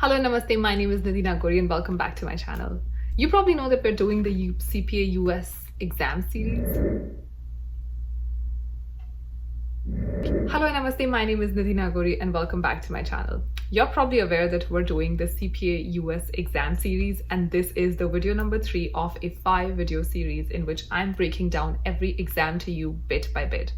Hello, namaste. My name is Nidhi Nagori and welcome back to my channel. You probably know that we're doing the CPA US exam series. Hello, namaste. My name is Nidhi Nagori and welcome back to my channel. You're probably aware that we're doing the CPA US exam series, and this is the video number 3 of a 5-video series in which I'm breaking down every exam to you bit by bit.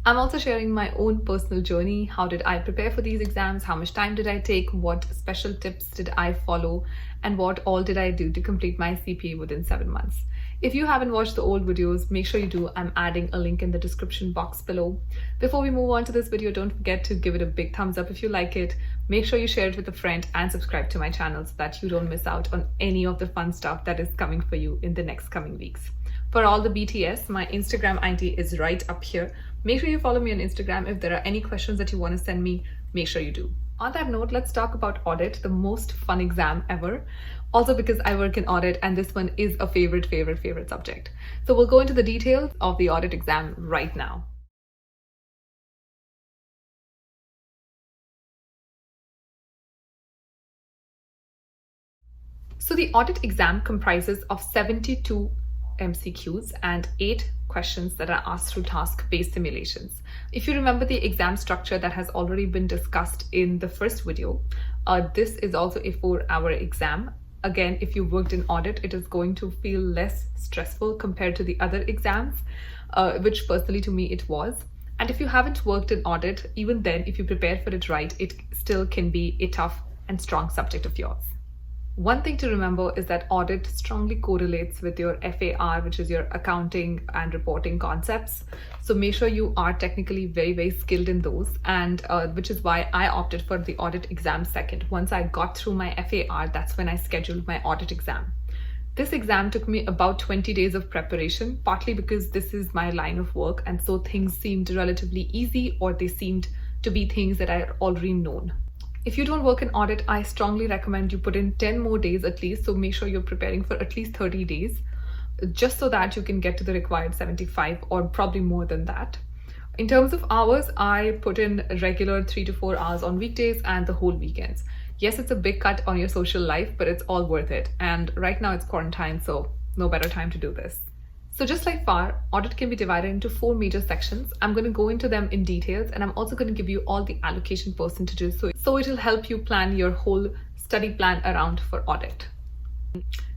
I'm also sharing my own personal journey. How did I prepare for these exams? How much time did I take? What special tips did I follow? And what all did I do to complete my CPA within 7 months? If you haven't watched the old videos, make sure you do. I'm adding a link in the description box below. Before we move on to this video, don't forget to give it a big thumbs up if you like it. Make sure you share it with a friend and subscribe to my channel so that you don't miss out on any of the fun stuff that is coming for you in the next coming weeks. For all the BTS, my Instagram ID is right up here. Make sure you follow me on Instagram. If there are any questions that you want to send me, make sure you do. On that note, let's talk about audit, the most fun exam ever. Also because I work in audit and this one is a favorite subject. So we'll go into the details of the audit exam right now. So the audit exam comprises of 72 MCQs and 8 questions that are asked through task-based simulations. If you remember the exam structure that has already been discussed in the first video, this is also a 4-hour exam. Again, if you worked in audit, it is going to feel less stressful compared to the other exams, which personally to me it was. And if you haven't worked in audit, even then, if you prepare for it right, it still can be a tough and strong subject of yours. One thing to remember is that audit strongly correlates with your FAR, which is your accounting and reporting concepts. So make sure you are technically very skilled in those, and which is why I opted for the audit exam second. Once I got through my FAR, that's when I scheduled my audit exam. This exam took me about 20 days of preparation, partly because this is my line of work, and so things seemed relatively easy, or they seemed to be things that I had already known. If you don't work in audit, I strongly recommend you put in 10 more days at least. So make sure you're preparing for at least 30 days, just so that you can get to the required 75 or probably more than that. In terms of hours, I put in regular 3 to 4 hours on weekdays and the whole weekends. Yes, it's a big cut on your social life, but it's all worth it. And right now it's quarantine, so no better time to do this. So just like FAR, audit can be divided into 4 major sections. I'm going to go into them in details, and I'm also going to give you all the allocation percentages. So it'll help you plan your whole study plan around for audit.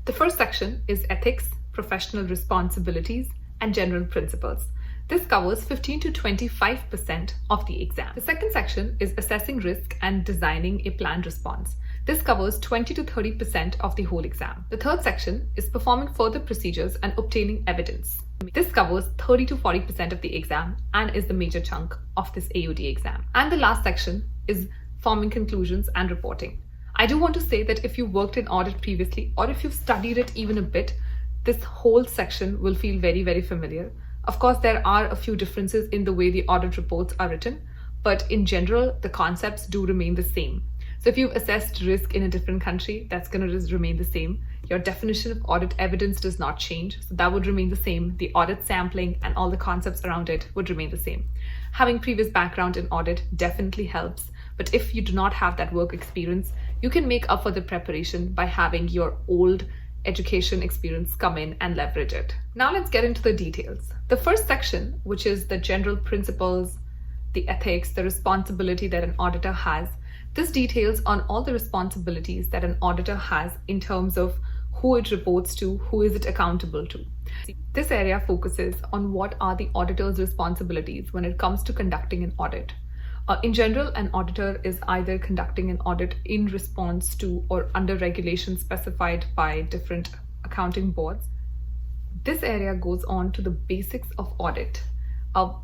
The first section is ethics, professional responsibilities, and general principles. This covers 15 to 25% of the exam. The second section is assessing risk and designing a planned response. This covers 20 to 30% of the whole exam. The third section is performing further procedures and obtaining evidence. This covers 30 to 40% of the exam and is the major chunk of this AUD exam. And the last section is forming conclusions and reporting. I do want to say that if you worked in audit previously, or if you've studied it even a bit, this whole section will feel very familiar. Of course, there are a few differences in the way the audit reports are written, but in general, the concepts do remain the same. So if you've assessed risk in a different country, that's going to remain the same. Your definition of audit evidence does not change, so that would remain the same. The audit sampling and all the concepts around it would remain the same. Having previous background in audit definitely helps, but if you do not have that work experience, you can make up for the preparation by having your old education experience come in and leverage it. Now let's get into the details. The first section, which is the general principles, the ethics, the responsibility that an auditor has, this details on all the responsibilities that an auditor has in terms of who it reports to, who is it accountable to. This area focuses on what are the auditor's responsibilities when it comes to conducting an audit. In general, an auditor is either conducting an audit in response to or under regulations specified by different accounting boards. This area goes on to the basics of audit.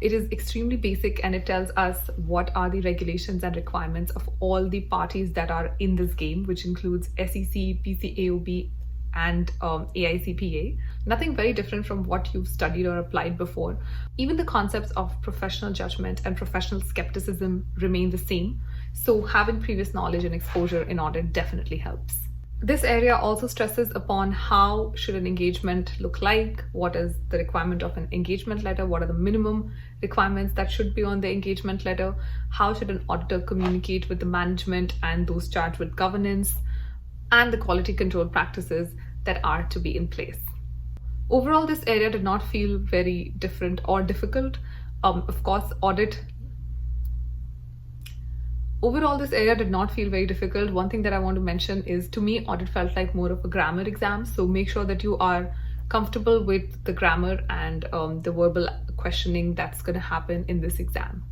It is extremely basic, and it tells us what are the regulations and requirements of all the parties that are in this game, which includes SEC, PCAOB, and AICPA. Nothing very different from what you've studied or applied before. Even the concepts of professional judgment and professional skepticism remain the same. So having previous knowledge and exposure in audit definitely helps. This area also stresses upon how should an engagement look like, what is the requirement of an engagement letter, what are the minimum requirements that should be on the engagement letter, how should an auditor communicate with the management and those charged with governance, and the quality control practices that are to be in place. Overall, this area did not feel very different or difficult. Of course, Overall, this area did not feel very difficult. One thing that I want to mention is, to me, audit felt like more of a grammar exam. So make sure that you are comfortable with the grammar and the verbal questioning that's going to happen in this exam.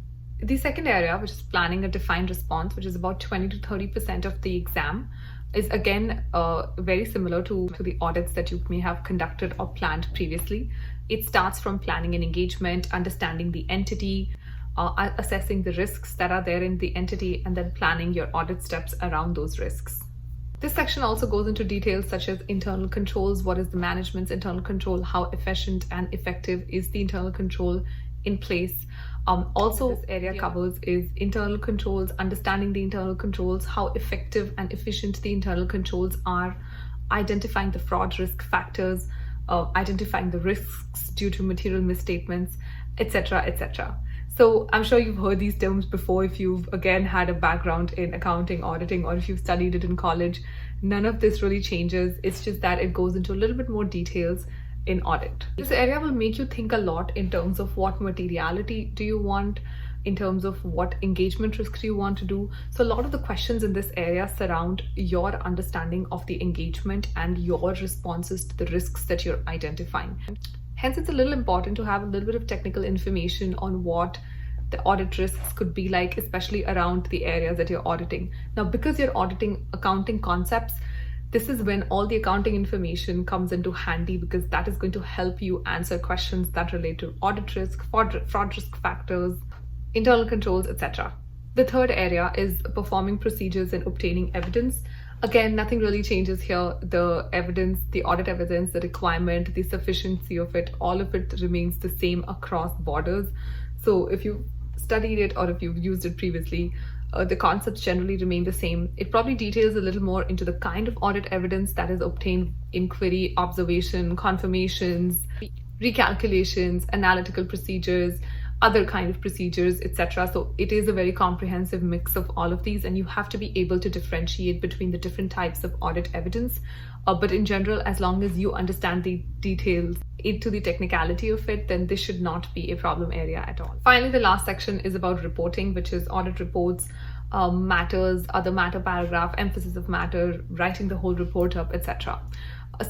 The second area, which is planning a defined response, which is about 20 to 30% of the exam, is again very similar to the audits that you may have conducted or planned previously. It starts from planning an engagement, understanding the entity, assessing the risks that are there in the entity, and then planning your audit steps around those risks. This section also goes into details such as internal controls. What is the management's internal control? How efficient and effective is the internal control in place? Also, this area covers is internal controls, understanding the internal controls, how effective and efficient the internal controls are, identifying the fraud risk factors, identifying the risks due to material misstatements, etc., etc. So I'm sure you've heard these terms before if you've again had a background in accounting, auditing, or if you've studied it in college. None of this really changes. It's just that it goes into a little bit more details in audit. This area will make you think a lot in terms of what materiality do you want, in terms of what engagement risks you want to do. So a lot of the questions in this area surround your understanding of the engagement and your responses to the risks that you're identifying. Hence, it's a little important to have a little bit of technical information on what the audit risks could be like, especially around the areas that you're auditing. Now, because you're auditing accounting concepts, this is when all the accounting information comes into handy, because that is going to help you answer questions that relate to audit risk, fraud risk factors, internal controls, etc. The third area is performing procedures and obtaining evidence. Again, nothing really changes here. The evidence, the audit evidence, the requirement, the sufficiency of it, all of it remains the same across borders. So if you studied it or if you've used it previously, the concepts generally remain the same. It probably details a little more into the kind of audit evidence that is obtained: inquiry, observation, confirmations, recalculations, analytical procedures, other kind of procedures, etc. So it is a very comprehensive mix of all of these, and you have to be able to differentiate between the different types of audit evidence. But in general, as long as you understand the details into the technicality of it, then this should not be a problem area at all. Finally, the last section is about reporting, which is audit reports, matters, other matter paragraph, emphasis of matter, writing the whole report up, etc.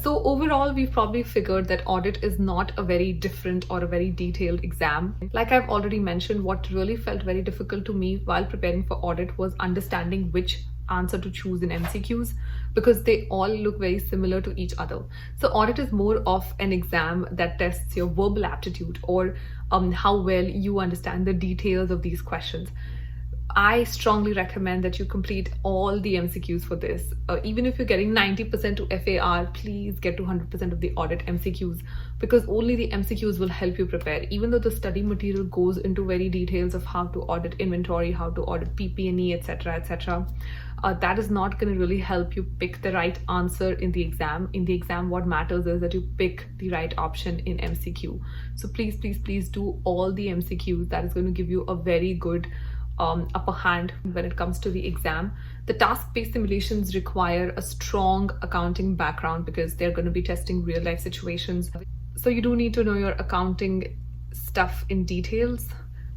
So overall, we've probably figured that audit is not a very different or a very detailed exam. Like I've already mentioned, what really felt very difficult to me while preparing for audit was understanding which answer to choose in MCQs, because they all look very similar to each other. So audit is more of an exam that tests your verbal aptitude, or how well you understand the details of these questions. I strongly recommend that you complete all the MCQs for this. Even if you're getting 90% to FAR, please get to 100% of the audit MCQs, because only the MCQs will help you prepare. Even though the study material goes into very details of how to audit inventory, how to audit PP&E, etc., etc., that is not going to really help you pick the right answer in the exam. In the exam, what matters is that you pick the right option in MCQ. So please, please, please do all the MCQs. That is going to give you a very good upper hand when it comes to the exam. The task-based simulations require a strong accounting background because they're going to be testing real life situations. So you do need to know your accounting stuff in details,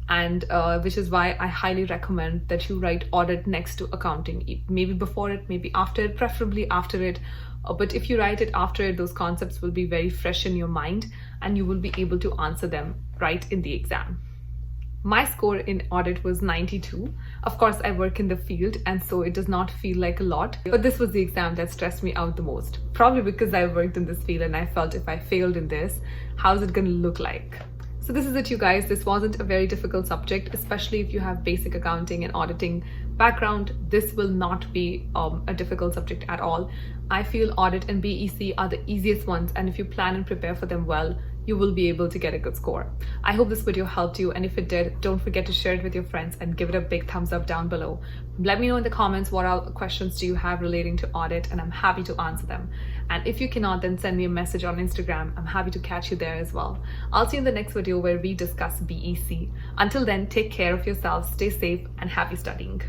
and which is why I highly recommend that you write audit next to accounting. Maybe before it, maybe after it, preferably after it. But if you write it after it, those concepts will be very fresh in your mind and you will be able to answer them right in the exam. My score in audit was 92. Of course, I work in the field, and so it does not feel like a lot, but this was the exam that stressed me out the most. Probably because I worked in this field and I felt if I failed in this, how's it going to look like? So this is it, you guys. This wasn't a very difficult subject, especially if you have basic accounting and auditing background. This will not be a difficult subject at all. I feel audit and BEC are the easiest ones, and if you plan and prepare for them well, you will be able to get a good score. I hope this video helped you, and if it did, don't forget to share it with your friends and give it a big thumbs up down below. Let me know in the comments what all questions do you have relating to audit, and I'm happy to answer them. And if you cannot, then send me a message on Instagram. I'm happy to catch you there as well. I'll see you in the next video where we discuss BEC. Until then, take care of yourselves, stay safe, and happy studying.